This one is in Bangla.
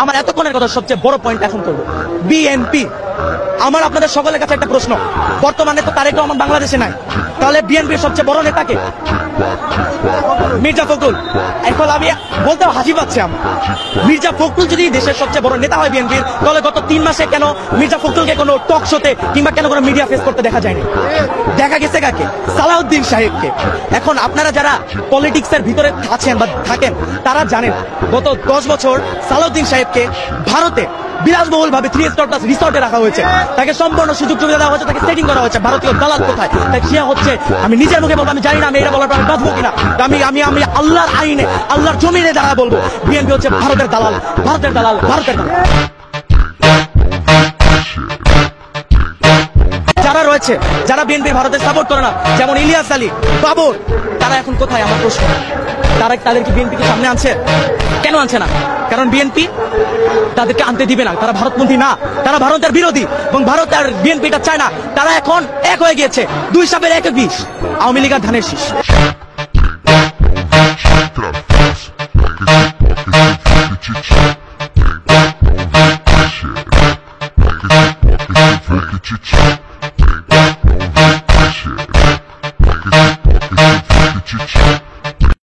আমার এতক্ষণের কথা সবচেয়ে বড় পয়েন্ট এখন করবো বিএনপি। আমার আপনাদের সকলের কাছে একটা প্রশ্ন, বর্তমানে তো তারেক রহমান বাংলাদেশে নাই, তাহলে বিএনপির সবচেয়ে বড় নেতাকে মির্জা ফখরুল। এখন আমি বলতে হাসি পাচ্ছে আমার, মির্জা ফখরুল যদি দেশের সবচেয়ে বড় নেতা হয় বিএনপির, তাহলে গত 3 মাসে কেন মির্জা ফখরুলকে কোনো টক শোতে কিংবা কেন কোনো মিডিয়া ফেস করতে দেখা যায়নি? দেখা গেছে কাকে? সালাউদ্দিন সাহেবকে। এখন আপনারা যারা পলিটিক্সের ভিতরে আছেন বা থাকেন তারা জানেন গত 10 বছর সালাউদ্দিন সাহেবকে ভারতে বিলাসবহুল ভাবে 3 স্টার প্লাস রিসর্টে রাখা হয়েছে, তাকে সম্পূর্ণ সুযোগ সুবিধা দেওয়া হয়েছে, তাকে সেটিং করা হয়েছে। ভারতীয় দালাল কোথায়? তাই সে হচ্ছে, আমি নিজের মুখে বলবো, আমি জানি না আমি এটা বলার পর আমি বাঁচবো কিনা, আমি আমি আমি আল্লাহর আইনে আল্লাহর জমিনে দাঁড়া বলবো, বিএনপি হচ্ছে ভারতের দালাল, ভারতের দালাল, ভারতের দালাল। যারা রয়েছে, যারা বিএনপি ভারতের সাপোর্ট করে না, যেমন ইলিয়াস আলী, বাবর, তারা এখন কোথায়? আমার প্রশ্ন, তাদের কি বিএনপি কে সামনে আনছে? কেন আনছে না? কারণ বিএনপি তাদেরকে আনতে দিবে না, তারা ভারতপন্থী না, তারা ভারতের বিরোধী, এবং ভারত আর বিএনপিটা চায় না। তারা এখন এক হয়ে গিয়েছে, 2 সাপের 1 বিষ, আওয়ামী লীগ আর ধানের শীষ।